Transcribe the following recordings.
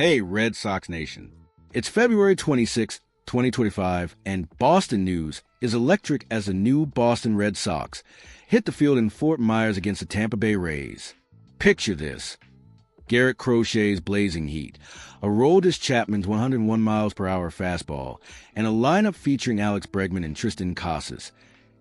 Hey, Red Sox Nation. It's February 26, 2025, and Boston news is electric as the new Boston Red Sox hit the field in Fort Myers against the Tampa Bay Rays. Picture this. Garrett Crochet's blazing heat, Aroldis Chapman's 101 miles per hour fastball, and a lineup featuring Alex Bregman and Tristan Casas.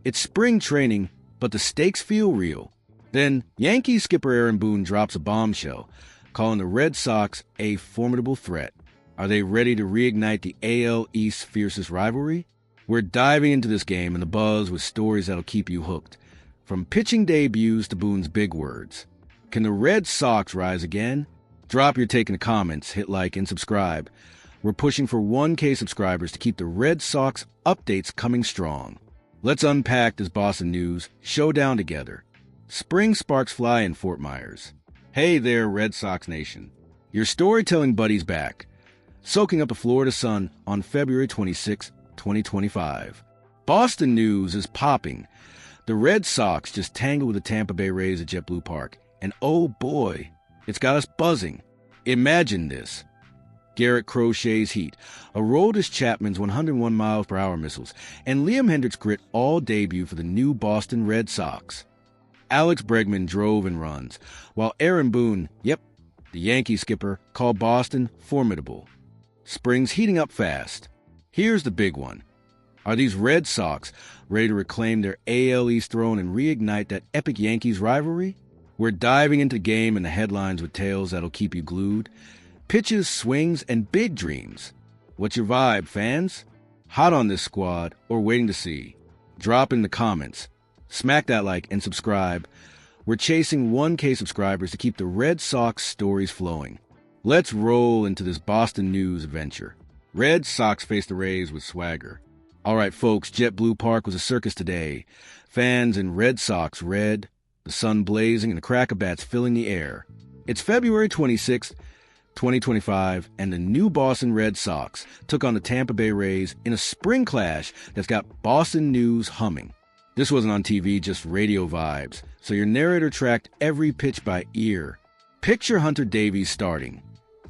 It's spring training, but the stakes feel real. Then, Yankees skipper Boone drops a bombshell, calling the Red Sox a formidable threat. Are they ready to reignite the AL East's fiercest rivalry? We're diving into this game and the buzz with stories that'll keep you hooked. From pitching debuts to Boone's big words. Can the Red Sox rise again? Drop your take in the comments, hit like, and subscribe. We're pushing for 1K subscribers to keep the Red Sox updates coming strong. Let's unpack this Boston news showdown together. Spring sparks fly in Fort Myers. Hey there, Red Sox Nation. Your storytelling buddy's back, soaking up the Florida sun on February 26, 2025. Boston news is popping. The Red Sox just tangled with the Tampa Bay Rays at JetBlue Park, and oh boy, it's got us buzzing. Imagine this. Garrett Crochet's heat, Aroldis Chapman's 101 miles per hour missiles, and Hendriks' grit all debut for the new Boston Red Sox. Alex Bregman drove in runs, while Boone, the Yankees skipper, called Boston formidable. Spring's heating up fast. Here's the big one. Are these Red Sox ready to reclaim their AL East throne and reignite that epic Yankees rivalry? We're diving into the game and the headlines with tales that'll keep you glued. Pitches, swings, and big dreams. What's your vibe, fans? Hot on this squad or waiting to see? Drop in the comments. Smack that like and subscribe. We're chasing 1K subscribers to keep the Red Sox stories flowing. Let's roll into this Boston news adventure. Red Sox face the Rays with swagger. All right, folks, JetBlue Park was a circus today. Fans in Red Sox red, the sun blazing, and the crack of bats filling the air. It's February 26th, 2025, and the new Boston Red Sox took on the Tampa Bay Rays in a spring clash that's got Boston news humming. This wasn't on TV, just radio vibes, so your narrator tracked every pitch by ear. Picture Hunter Davies starting,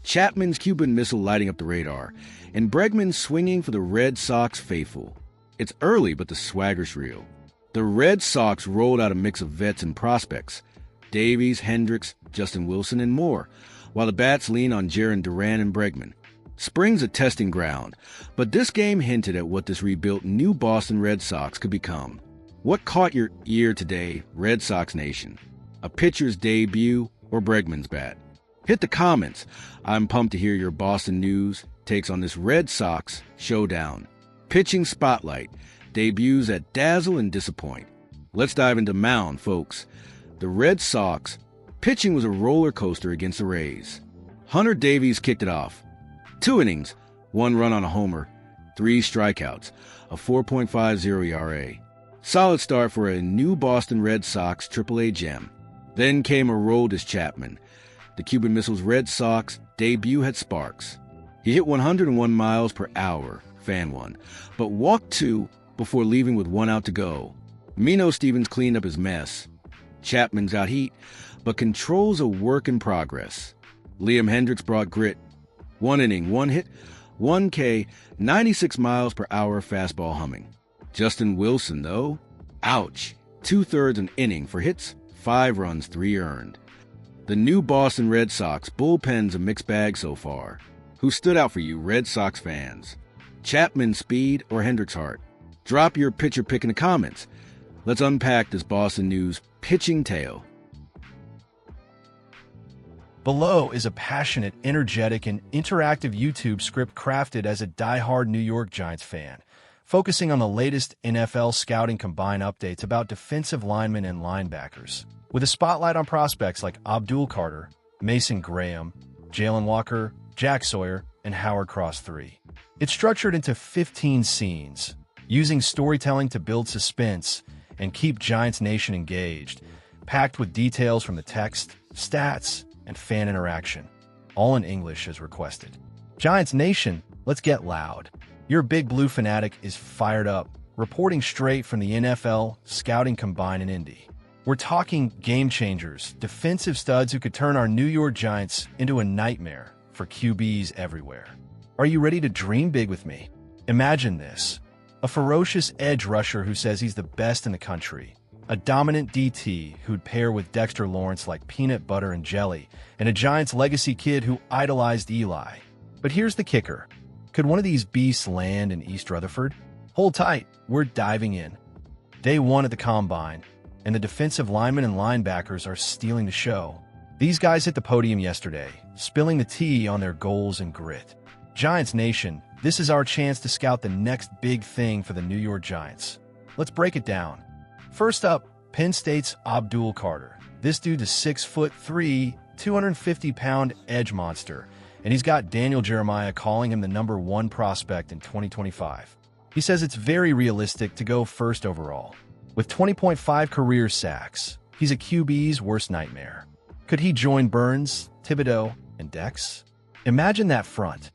Chapman's Cuban missile lighting up the radar, and Bregman swinging for the Red Sox faithful. It's early, but the swagger's real. The Red Sox rolled out a mix of vets and prospects, Davies, Hendriks, Justin Wilson, and more, while the bats lean on Jarren Duran and Bregman. Spring's a testing ground, but this game hinted at what this rebuilt new Boston Red Sox could become. What caught your ear today, Red Sox Nation? A pitcher's debut or Bregman's bat? Hit the comments. I'm pumped to hear your Boston news takes on this Red Sox showdown. Pitching spotlight, debuts that dazzle and disappoint. Let's dive into mound, folks. The Red Sox pitching was a roller coaster against the Rays. Hunter Davies kicked it off. 2 innings, 1 run on a homer, 3 strikeouts, a 4.50 ERA. Solid start for a new Boston Red Sox AAA gem. Then came Aroldis Chapman. The Cuban Missile's Red Sox debut had sparks. He hit 101 miles per hour, fan one, but walked 2 before leaving with 1 out to go. Mino Stevens cleaned up his mess. Chapman's got heat, but controls a work in progress. Hendriks brought grit. 1 inning, 1 hit, 1K, 96 miles per hour fastball humming. Justin Wilson, though, ouch, 2/3 an inning for hits, 5 runs, 3 earned. The new Boston Red Sox bullpen's a mixed bag so far. Who stood out for you, Red Sox fans? Chapman speed or Hendriks heart? Drop your pitcher pick in the comments. Let's unpack this Boston news pitching tale. Below is a passionate, energetic, and interactive YouTube script crafted as a die-hard New York Giants fan, focusing on the latest NFL scouting combine updates about defensive linemen and linebackers, with a spotlight on prospects like Abdul Carter, Mason Graham, Jalen Walker, Jack Sawyer, and Howard Cross III. It's structured into 15 scenes, using storytelling to build suspense and keep Giants Nation engaged, packed with details from the text, stats, and fan interaction, all in English as requested. Giants Nation, let's get loud. Your Big Blue fanatic is fired up, reporting straight from the NFL scouting combine in Indy. We're talking game changers, defensive studs who could turn our New York Giants into a nightmare for QBs everywhere. Are you ready to dream big with me? Imagine this. A ferocious edge rusher who says he's the best in the country. A dominant DT who'd pair with Dexter Lawrence like peanut butter and jelly. And a Giants legacy kid who idolized Eli. But here's the kicker. Could one of these beasts land in East Rutherford? Hold tight. We're diving in. Day 1 at the Combine, and the defensive linemen and linebackers are stealing the show. These guys hit the podium yesterday, spilling the tea on their goals and grit. Giants Nation, this is our chance to scout the next big thing for the New York Giants. Let's break it down. First up, Penn State's Abdul Carter. This dude's a 6'3", 250-pound edge monster, and he's got Daniel Jeremiah calling him the #1 prospect in 2025. He says it's very realistic to go first overall. With 20.5 career sacks, he's a QB's worst nightmare. Could he join Burns, Thibodeau, and Dex? Imagine that front.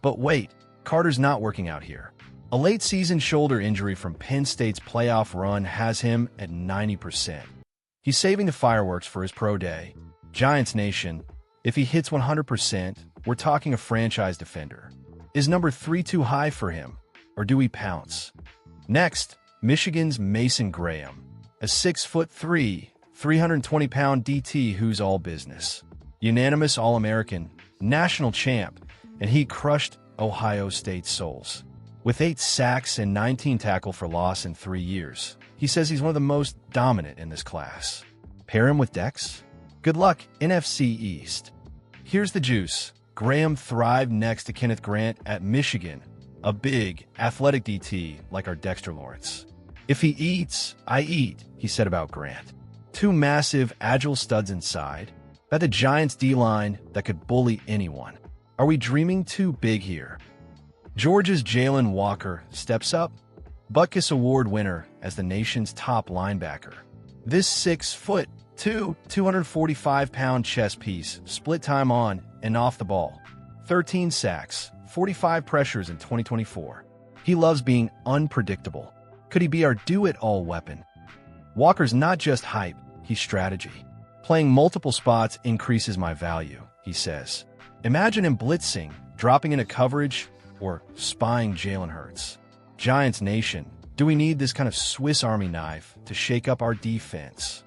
But wait, Carter's not working out here. A late-season shoulder injury from Penn State's playoff run has him at 90%. He's saving the fireworks for his pro day. Giants Nation, if he hits 100%, we're talking a franchise defender. Is #3 too high for him, or do we pounce? Next, Michigan's Mason Graham, a 6'3", 320-pound DT who's all business. Unanimous All-American, national champ, and he crushed Ohio State's souls. With 8 sacks and 19 tackle for loss in 3 years, he says he's one of the most dominant in this class. Pair him with Dex? Good luck, NFC East. Here's the juice. Graham thrived next to Kenneth Grant at Michigan, a big, athletic DT like our Dexter Lawrence. If he eats, I eat, he said about Grant. 2 massive, agile studs inside. That the Giants' D-line that could bully anyone. Are we dreaming too big here? Georgia's Jalen Walker steps up, Butkus Award winner as the nation's top linebacker. This 6'2", 245-pound chess piece split time on and off the ball. 13 sacks, 45 pressures in 2024. He loves being unpredictable. Could he be our do-it-all weapon? Walker's not just hype, he's strategy. Playing multiple spots increases my value, he says. Imagine him blitzing, dropping into coverage, or spying Jalen Hurts. Giants Nation, do we need this kind of Swiss Army knife to shake up our defense?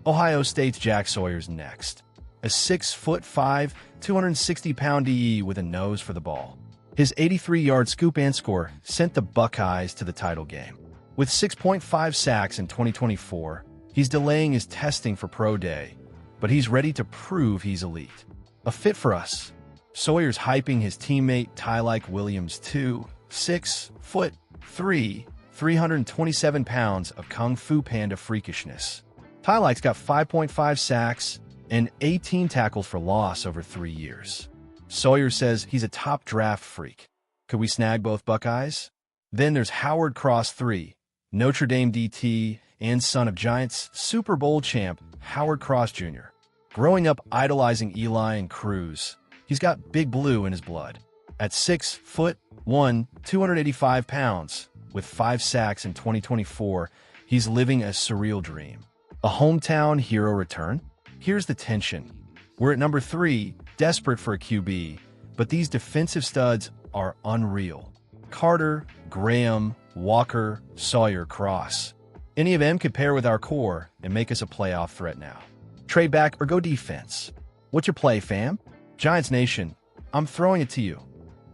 Ohio State's Jack Sawyer's next. A 6'5", 260-pound DE with a nose for the ball. His 83-yard scoop and score sent the Buckeyes to the title game. With 6.5 sacks in 2024, he's delaying his testing for pro day, but he's ready to prove he's elite. A fit for us. Sawyer's hyping his teammate Tyleik Williams too. 6'3", 327 pounds of Kung Fu Panda freakishness. Tyleik's got 5.5 sacks and 18 tackles for loss over 3 years. Sawyer says he's a top draft freak. Could we snag both Buckeyes? Then there's Howard Cross III, Notre Dame DT and son of Giants Super Bowl champ Howard Cross Jr. Growing up idolizing Eli and Cruz, he's got Big Blue in his blood. At 6'1", 285 pounds, with 5 sacks in 2024, he's living a surreal dream. A hometown hero return? Here's the tension. We're at #3, desperate for a QB, but these defensive studs are unreal. Carter, Graham, Walker, Sawyer, Cross. Any of them could pair with our core and make us a playoff threat now. Trade back or go defense. What's your play, fam? Giants Nation, I'm throwing it to you.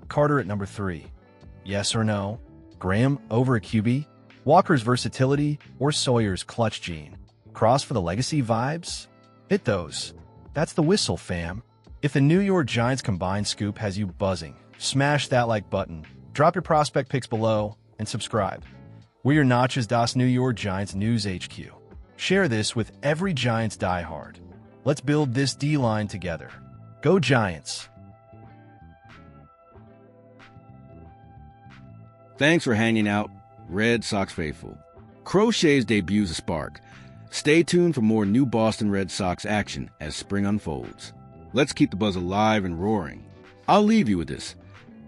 Carter at #3. Yes or no? Graham over a QB? Walker's versatility or Sawyer's clutch gene? Cross for the legacy vibes? Hit those. That's the whistle, fam. If the New York Giants combined scoop has you buzzing, smash that like button, drop your prospect picks below, and subscribe. We're your Notches Das New York Giants News HQ. Share this with every Giants diehard. Let's build this D-line together. Go Giants! Thanks for hanging out, Red Sox faithful. Crochet's debuts a spark. Stay tuned for more new Boston Red Sox action as spring unfolds. Let's keep the buzz alive and roaring. I'll leave you with this.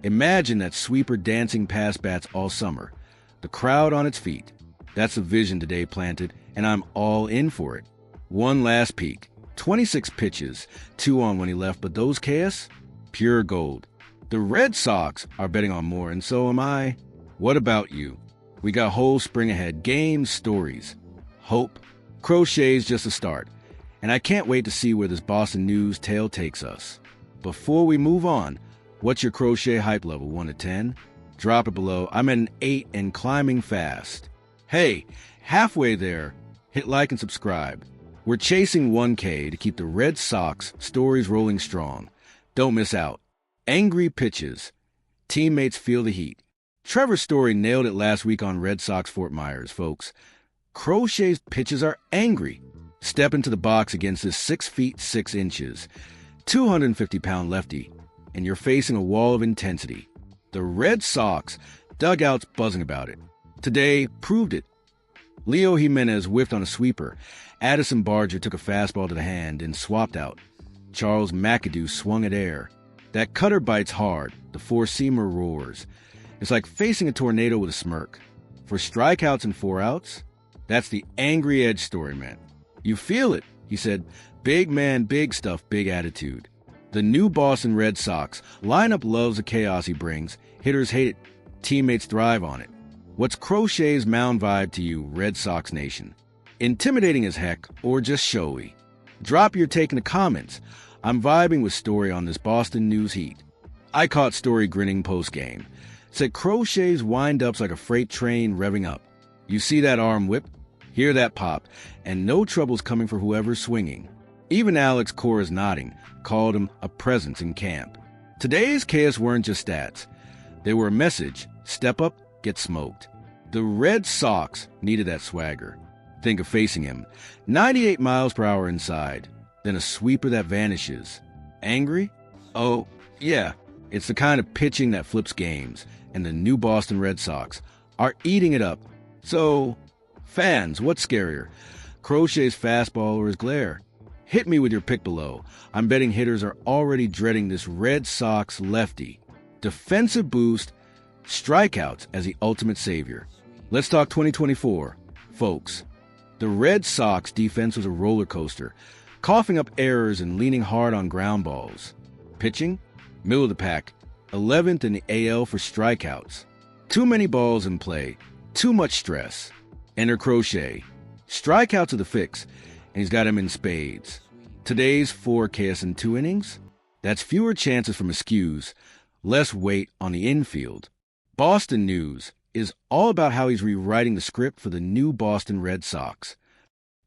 Imagine that sweeper dancing past bats all summer. The crowd on its feet. That's a vision today planted, and I'm all in for it. One last peek. 26 pitches, 2 on when he left, but those Ks? pure gold. The Red Sox are betting on more, and so am I. What about you? We got whole spring ahead, games, stories, hope. Crochet's just a start, and I can't wait to see where this Boston news tale takes us. Before we move on, what's your Crochet hype level, 1 to 10? Drop it below. I'm at an 8 and climbing fast. Hey, halfway there, hit like and subscribe. We're chasing 1K to keep the Red Sox stories rolling strong. Don't miss out. Angry pitches. Teammates feel the heat. Trevor Story nailed it last week on Red Sox Fort Myers, folks. Crochet's pitches are angry. Step into the box against this 6 feet 6 inches, 250-pound lefty, and you're facing a wall of intensity. The Red Sox dugout's buzzing about it. Today proved it. Leo Jimenez whiffed on a sweeper. Addison Barger took a fastball to the hand and swapped out. Charles McAdoo swung at air. That cutter bites hard. The four-seamer roars. It's like facing a tornado with a smirk. For strikeouts and 4 outs, that's the angry edge story, man. You feel it, he said. Big man, big stuff, big attitude. The new Boston Red Sox lineup loves the chaos he brings. Hitters hate it. Teammates thrive on it. What's Crochet's mound vibe to you, Red Sox Nation? Intimidating as heck or just showy? Drop your take in the comments. I'm vibing with Story on this Boston news heat. I caught Story grinning post-game. Said Crochet's wind-up's like a freight train revving up. You see that arm whip, hear that pop, and no trouble's coming for whoever's swinging. Even Alex Cora's nodding, called him a presence in camp. Today's KS weren't just stats. They were a message. Step up, get smoked. The Red Sox needed that swagger. Think of facing him. 98 miles per hour inside. Then a sweeper that vanishes. Angry? Oh, yeah. It's the kind of pitching that flips games. And the new Boston Red Sox are eating it up. So, fans, what's scarier? Crochet's fastball or his glare? Hit me with your pick below. I'm betting hitters are already dreading this Red Sox lefty. Defensive boost, strikeouts as the ultimate savior. Let's talk 2024. Folks, the Red Sox defense was a roller coaster, coughing up errors and leaning hard on ground balls. Pitching, middle of the pack, 11th in the AL for strikeouts. Too many balls in play, too much stress. Enter Crochet. Strikeouts are the fix, and he's got him in spades. Today's 4 KS in 2 innings? That's fewer chances for miscues, less weight on the infield. Boston news is all about how he's rewriting the script for the new Boston Red Sox.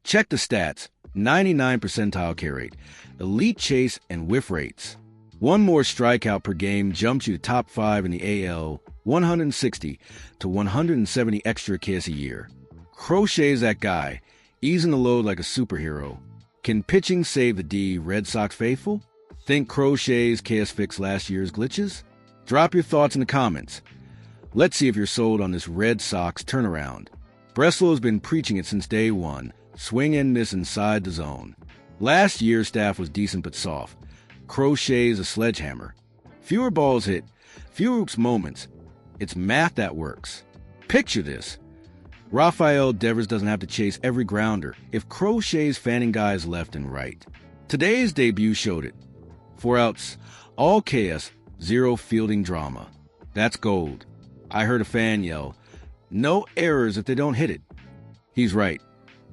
Check the stats. 99 percentile K rate, elite chase and whiff rates. One more strikeout per game jumps you to top 5 in the AL, 160 to 170 extra KS a year. Crochet's that guy, easing the load like a superhero. Can pitching save the D, Red Sox faithful? Think Crochet's KS fixed last year's glitches? Drop your thoughts in the comments. Let's see if you're sold on this Red Sox turnaround. Breslow's been preaching it since day one. Swing and miss inside the zone. Last year's staff was decent but soft. Crochet's a sledgehammer. Fewer balls hit, fewer oops moments. It's math that works. Picture this. Rafael Devers doesn't have to chase every grounder if Crochet's fanning guys left and right. Today's debut showed it. 4 outs, all KS, 0 fielding drama. That's gold. I heard a fan yell, "No errors if they don't hit it." He's right.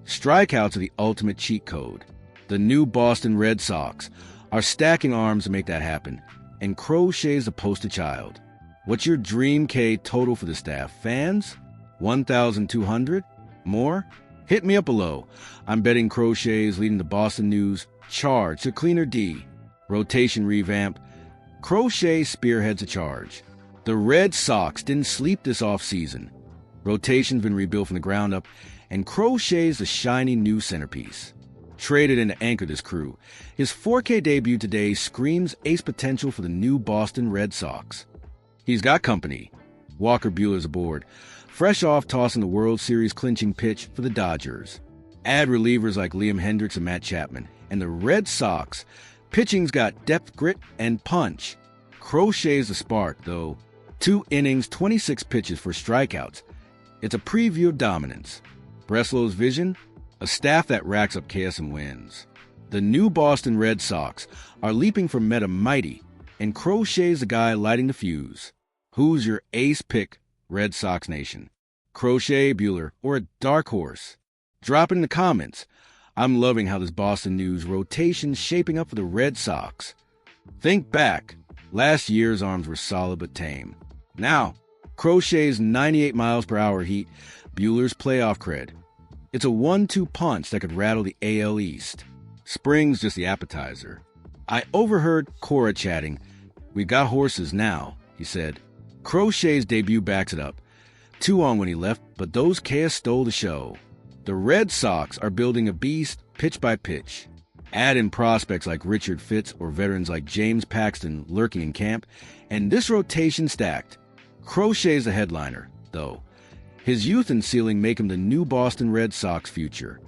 Strikeouts are the ultimate cheat code. The new Boston Red Sox are stacking arms to make that happen, and Crochet's the poster child. What's your dream K total for the staff, fans? 1,200? More? Hit me up below. I'm betting Crochet's leading the Boston news charge to cleaner D. Rotation revamp. Crochet spearheads a charge. The Red Sox didn't sleep this offseason. Rotation's been rebuilt from the ground up, and Crochet's the shiny new centerpiece. Traded in to anchor this crew, his 4K debut today screams ace potential for the new Boston Red Sox. He's got company. Walker Buehler's aboard, fresh off tossing the World Series clinching pitch for the Dodgers. Add relievers like Liam Hendriks and Matt Chapman, and the Red Sox pitching's got depth, grit, and punch. Crochet's the spark, though. 2 innings, 26 pitches for strikeouts. It's a preview of dominance. Breslow's vision? A staff that racks up KS and wins. The new Boston Red Sox are leaping from meta mighty and Crochet's the guy lighting the fuse. Who's your ace pick, Red Sox Nation? Crochet, Buehler, or a dark horse? Drop it in the comments. I'm loving how this Boston news rotation's shaping up for the Red Sox. Think back. Last year's arms were solid but tame. Now, Crochet's 98 miles per hour heat, Buehler's playoff cred. It's a 1-2 punch that could rattle the AL East. Spring's just the appetizer. I overheard Cora chatting. "We've got horses now," he said. Crochet's debut backs it up. 2 on when he left, but those chaos stole the show. The Red Sox are building a beast pitch by pitch. Add in prospects like Richard Fitz or veterans like James Paxton lurking in camp, and this rotation stacked. Crochet's the headliner, though. His youth and ceiling make him the new Boston Red Sox future.